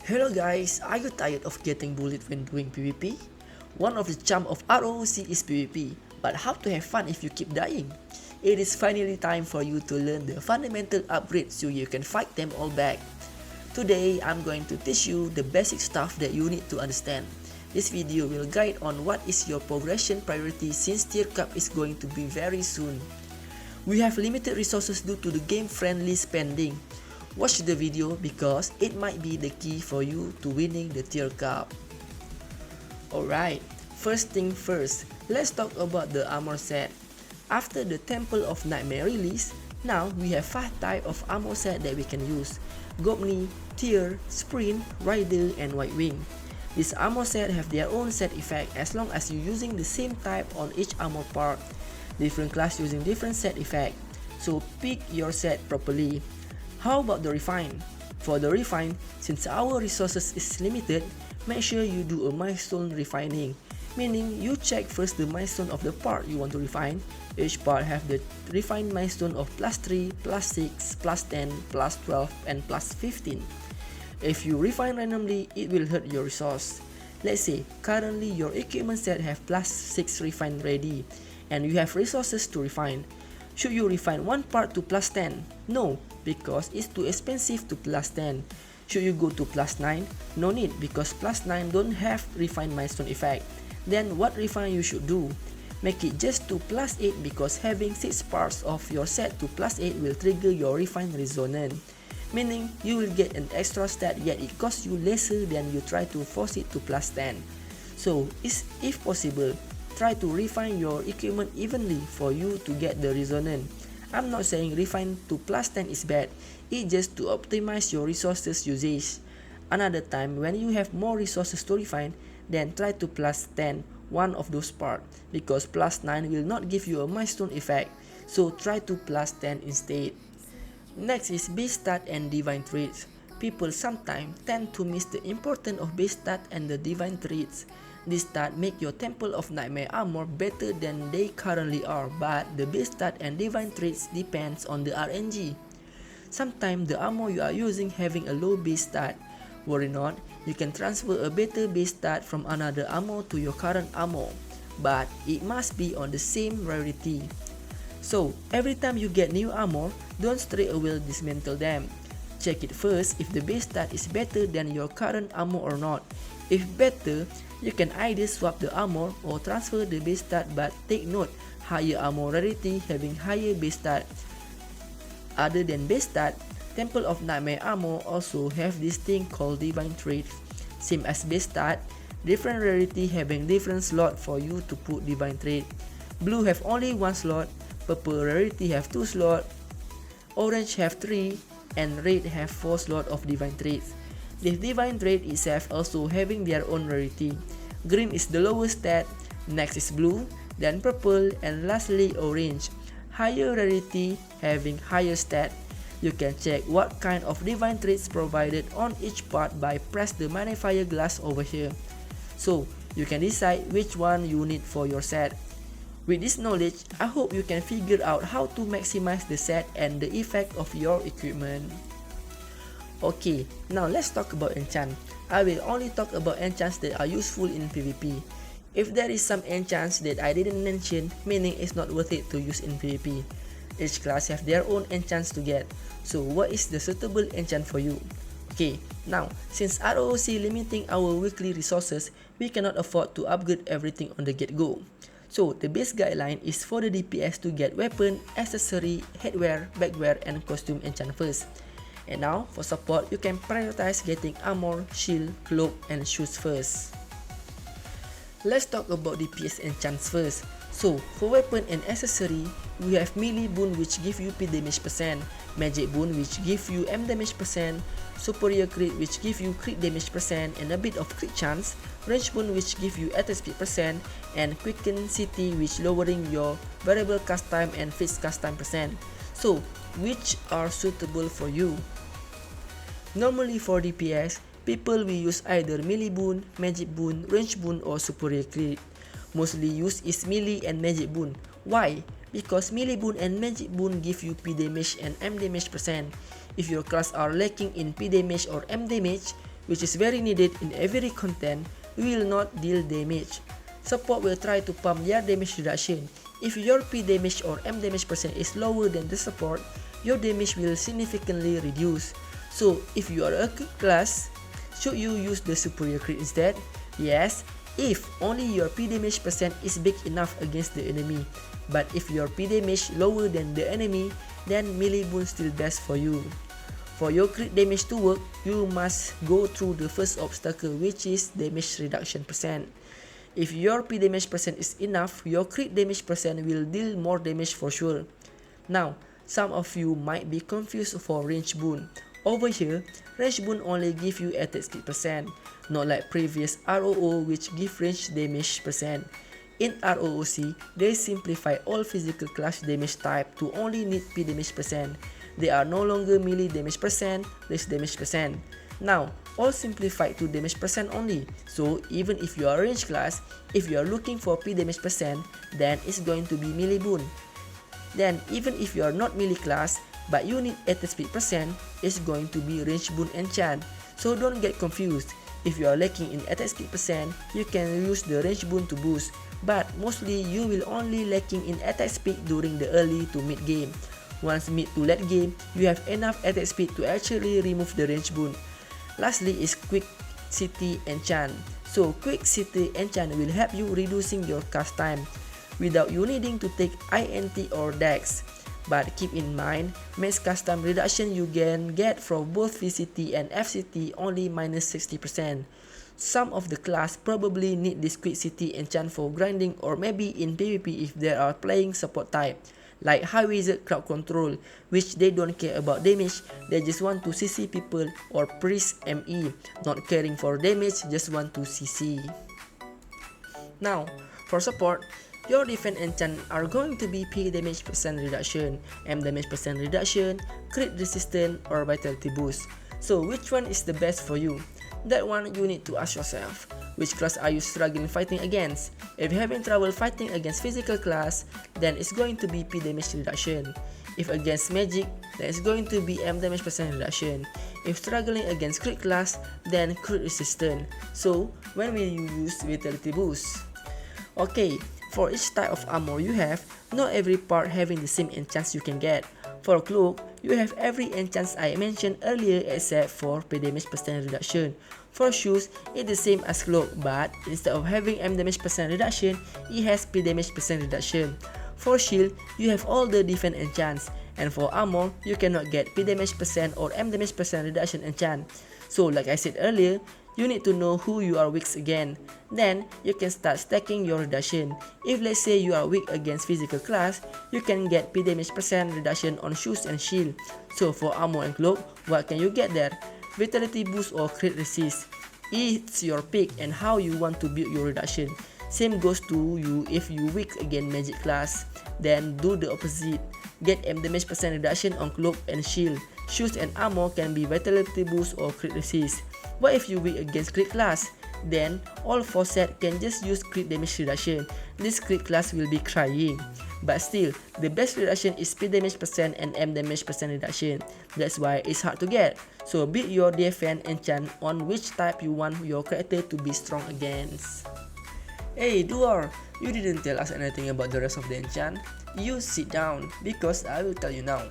Hello guys, are you tired of getting bullied when doing PvP? One of the charm of ROC is PvP, but how to have fun if you keep dying? It is finally time for you to learn the fundamental upgrades so you can fight them all back. Today, I'm going to teach you the basic stuff that you need to understand. This video will guide on what is your progression priority since tier cap is going to be very soon. We have limited resources due to the game-friendly spending. Watch the video because it might be the key for you to winning the tier cup. Alright, first thing first, let's talk about the armor set. After the Temple of Nightmare release, now we have 5 types of armor set that we can use: Gopni, Tear, Sprint, Rider, and White Wing. These armor set have their own set effect as long as you're using the same type on each armor part. Different class using different set effect, so pick your set properly. How about the refine? For the refine, since our resources is limited, make sure you do a milestone refining, meaning you check first the milestone of the part you want to refine. Each part have the refine milestone of +3, +6, +10, +12, and +15. If you refine randomly, it will hurt your resource. Let's say currently your equipment set have +6 refine ready, and you have resources to refine. Should you refine one part to +10? No, because it's too expensive to +10. Should you go to +9? No need, because +9 don't have refine milestone effect. Then what refine you should do? Make it just to +8 because having 6 parts of your set to +8 will trigger your refine resonance. Meaning you will get an extra stat yet it costs you lesser than you try to force it to +10. So if possible, try to refine your equipment evenly for you to get the resonance. I'm not saying refine to +10 is bad, it's just to optimize your resources usage. Another time when you have more resources to refine, then try to +10 one of those parts, because +9 will not give you a milestone effect, so try to +10 instead. Next is base stat and divine traits. People sometimes tend to miss the importance of base stat and the divine traits. This stat make your Temple of Nightmare armor better than they currently are, but the base stat and divine traits depends on the RNG. Sometimes the armor you are using having a low base stat. Worry not, you can transfer a better base stat from another armor to your current armor, but it must be on the same rarity. So every time you get new armor, don't straight away dismantle them. Check it first if the base stat is better than your current armor or not. If better, you can either swap the armor or transfer the base stat, but take note, higher armor rarity having higher base stat. Other than base stat, Temple of Nightmare armor also have this thing called divine traits. Same as base stat, different rarity having different slot for you to put divine trait. Blue have only 1 slot, purple rarity have 2 slot, orange have 3, and red have 4 slot of divine traits. This divine trait itself also having their own rarity. Green is the lowest stat, next is blue, then purple, and lastly orange. Higher rarity having higher stat. You can check what kind of divine traits provided on each part by press the magnifier glass over here. So you can decide which one you need for your set. With this knowledge, I hope you can figure out how to maximize the set and the effect of your equipment. Okay, now let's talk about enchant. I will only talk about enchants that are useful in PvP. If there is some enchants that I didn't mention, meaning it's not worth it to use in PvP. Each class have their own enchants to get, so what is the suitable enchant for you? Okay, now since ROC limiting our weekly resources, we cannot afford to upgrade everything on the get-go. So the base guideline is for the DPS to get weapon, accessory, headwear, backwear, and costume enchant first. And now for support, you can prioritize getting armor, shield, cloak, and shoes first. Let's talk about DPS enchants first. So for weapon and accessory, we have melee boon which give you P damage %, magic boon which give you M damage %, superior crit which give you crit damage %, and a bit of crit chance, range boon which give you attack speed %, and quicken city which lowering your variable cast time and fixed cast time %. So which are suitable for you? Normally for DPS, people will use either melee boon, magic boon, range boon, or superior crit. Mostly used is melee and magic boon. Why? Because melee boon and magic boon give you P damage and M damage %. If your class are lacking in P damage or M damage, which is very needed in every content, will not deal damage. Support will try to pump their damage reduction. If your P damage or M damage percent is lower than the support, your damage will significantly reduce. So if you are a crit class, should you use the superior crit instead? Yes, if only your P damage percent is big enough against the enemy. But if your P damage lower than the enemy, then melee boon still best for you. For your crit damage to work, you must go through the first obstacle, which is damage reduction percent. If your P damage percent is enough, your crit damage percent will deal more damage for sure. Now, some of you might be confused for range boon. Over here, range boon only give you attack speed percent, not like previous ROO which give range damage percent. In ROOC, they simplify all physical class damage type to only need P damage percent. They are no longer melee damage percent, range damage percent. Now, all simplified to damage percent only. So, even if you are range class, if you are looking for P damage percent, then it's going to be melee boon. Then, even if you are not melee class, but you need attack speed percent, it's going to be range boon enchant. So don't get confused. If you are lacking in attack speed percent, you can use the range boon to boost. But mostly you will only lacking in attack speed during the early to mid game. Once mid to late game, you have enough attack speed to actually remove the range boon. Lastly is Quick City Enchant. So Quick City Enchant will help you reducing your cast time without you needing to take INT or Dex. But keep in mind, max cast time reduction you can get from both VCT and FCT only minus 60%. Some of the class probably need this Quick City Enchant for grinding or maybe in PvP if they are playing support type, like High Wizard Crowd Control, which they don't care about damage, they just want to CC people, or Priest ME, not caring for damage, just want to CC. Now, for support, your defense enchant are going to be P damage percent reduction, M damage percent reduction, crit resistance, or vitality boost. So which one is the best for you? That one you need to ask yourself. Which class are you struggling fighting against? If you're having trouble fighting against physical class, then it's going to be P damage reduction. If against magic, then it's going to be M damage percent reduction. If struggling against crit class, then crit resistance. So when will you use vitality boost? Okay, for each type of armor you have, not every part having the same enchants you can get. For cloak, you have every enchants I mentioned earlier except for P damage percent reduction. For shoes, it's the same as cloak, but instead of having M damage percent reduction, it has P damage percent reduction. For shield, you have all the defense enchants, and for armor, you cannot get P damage percent or M damage percent reduction enchant. So like I said earlier, you need to know who you are weak against. Then, you can start stacking your reduction. If let's say you are weak against physical class, you can get P damage percent reduction on shoes and shield. So for armor and cloak, what can you get there? Vitality boost or crit resist. It's your pick and how you want to build your reduction. Same goes to you if you weak against magic class. Then do the opposite. Get M damage percent reduction on cloak and shield. Shoes and armor can be vitality boost or crit resist. What if you weak against crit class? Then all 4 sets can just use crit damage reduction. This crit class will be crying. But still, the best reduction is P damage percent and M damage percent reduction. That's why it's hard to get. So build your defense enchant on which type you want your character to be strong against. Hey Duar, you didn't tell us anything about the rest of the enchant. You sit down, because I will tell you now.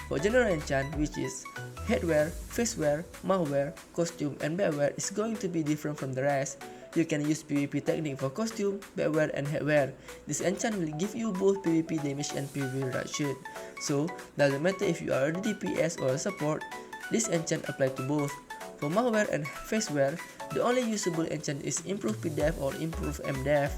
For general enchant, which is headwear, facewear, mouthwear, costume, and bedwear, is going to be different from the rest. You can use PvP technique for costume, bedwear, and headwear. This enchant will give you both PvP damage and PvP reduction. So, doesn't matter if you are a DPS or a support, this enchant applies to both. For mouthwear and facewear, the only usable enchant is Improve PDEF or Improve MDEF.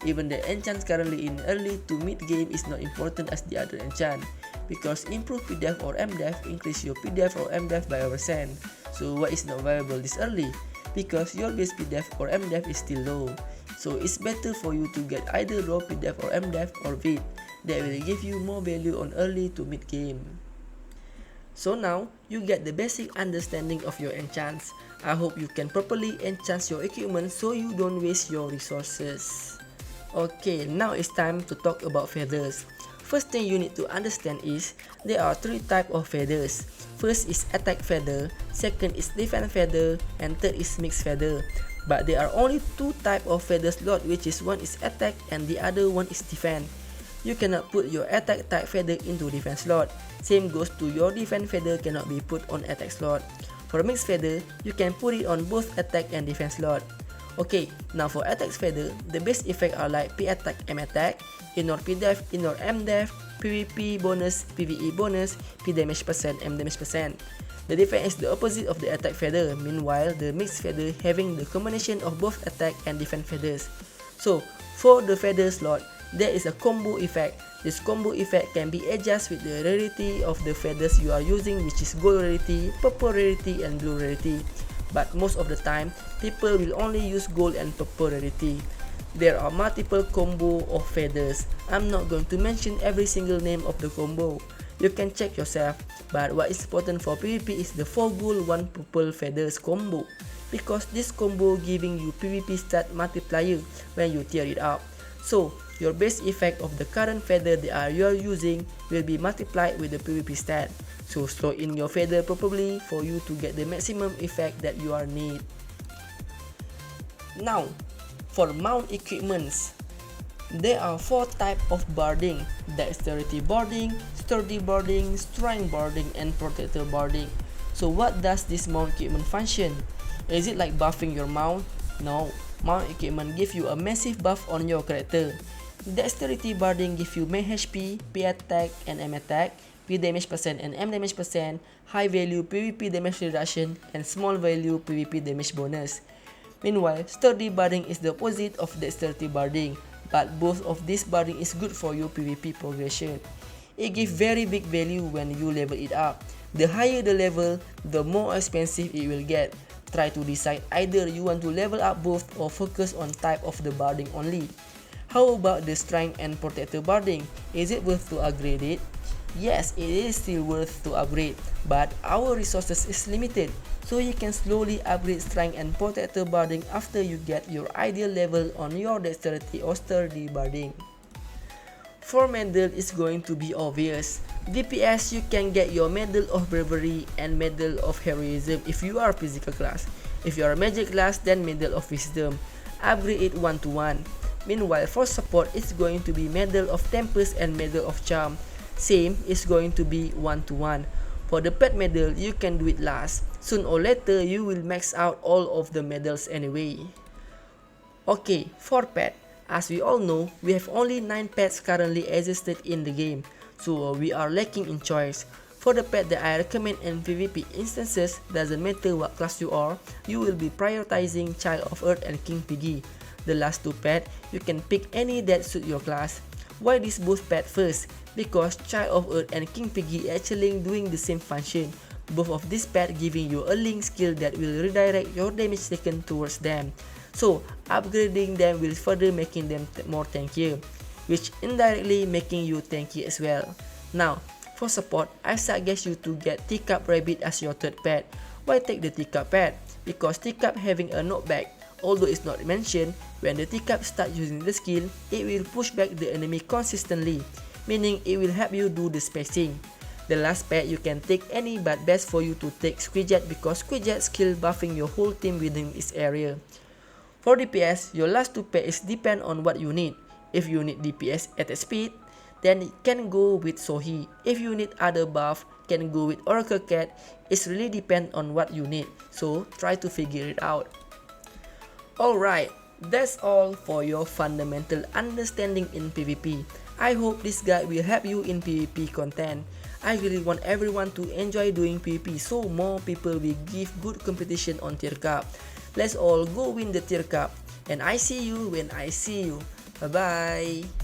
Even the enchant currently in early to mid game is not important as the other enchant, because Improve PDEF or MDEF increase your PDEF or MDEF by a percent. So why is not viable this early? Because your base PDEF or MDEF is still low. So it's better for you to get either raw PDEF or MDEF or VIT. That will give you more value on early to mid game. So now, you get the basic understanding of your enchants. I hope you can properly enchant your equipment so you don't waste your resources. Okay, now it's time to talk about feathers. First thing you need to understand is there are three types of feathers. First is attack feather, second is defense feather, and third is mixed feather. But there are only two types of feather slot, which is one is attack and the other one is defense. You cannot put your attack type feather into defense slot. Same goes to your defense feather cannot be put on attack slot. For mixed feather, you can put it on both attack and defense slot. Okay, now for attack feather, the best effects are like P attack, M attack, ignore P def, ignore M def, PvP bonus, PvE bonus, P damage percent, M damage percent. The defense is the opposite of the attack feather, meanwhile the mixed feather having the combination of both attack and defense feathers. So, for the feather slot, there is a combo effect. This combo effect can be adjusted with the rarity of the feathers you are using, which is gold rarity, purple rarity, and blue rarity. But most of the time, people will only use gold and purple rarity. There are multiple combo of feathers. I'm not going to mention every single name of the combo. You can check yourself. But what is important for PvP is the 4 gold 1 purple feathers combo, because this combo giving you PvP stat multiplier when you tear it up. So your base effect of the current feather that you are using will be multiplied with the PvP stat. So slow in your feather properly for you to get the maximum effect that you are need. Now, for mount equipments, there are 4 types of barding: dexterity barding, sturdy barding, strength barding, and protector barding. So what does this mount equipment function? Is it like buffing your mount? No, mount equipment give you a massive buff on your character. Dexterity barding give you main HP, P attack and M attack, P damage percent and M damage percent, high value PvP damage reduction, and small value PvP damage bonus. Meanwhile, sturdy barding is the opposite of dexterity barding, but both of these barding is good for your PvP progression. It gives very big value when you level it up. The higher the level, the more expensive it will get. Try to decide either you want to level up both or focus on type of the barding only. How about the strength and protector barding? Is it worth to upgrade it? Yes, it is still worth to upgrade, but our resources is limited, so you can slowly upgrade strength and protector barding after you get your ideal level on your dexterity or sturdy barding. For medal is going to be obvious. DPS, you can get your medal of bravery and medal of heroism if you are physical class. If you are magic class, then medal of wisdom. Upgrade it 1 to 1. Meanwhile, for support, it's going to be medal of tempest and medal of charm. Same is going to be 1 to 1. For the pet medal, you can do it last. Soon or later, you will max out all of the medals anyway. Okay, for pet. As we all know, we have only 9 pets currently existed in the game, so we are lacking in choice. For the pet that I recommend in PvP instances, doesn't matter what class you are, you will be prioritizing Child of Earth and King Piggy. The last 2 pets, you can pick any that suit your class. Why these both pets first? Because Child of Earth and King Piggy actually doing the same function. Both of these pets giving you a link skill that will redirect your damage taken towards them. So upgrading them will further making them more tankier, which indirectly making you tanky as well. Now, for support, I suggest you to get Teacup Rabbit as your third pet. Why take the Teacup pet? Because Teacup having a knockback. Although it's not mentioned, when the Teacup starts using the skill, it will push back the enemy consistently, meaning it will help you do the spacing. The last pet you can take any, but best for you to take Squidget because Squidget skill buffing your whole team within its area. For DPS, your last 2 pets depend on what you need. If you need DPS attack speed, then it can go with Sohi. If you need other buff, can go with Oracle Cat. It really depends on what you need, so try to figure it out. Alright, that's all for your fundamental understanding in PvP. I hope this guide will help you in PvP content. I really want everyone to enjoy doing PvP so more people will give good competition on Tier Cup. Let's all go win the Tier Cup. And I see you when I see you. Bye bye.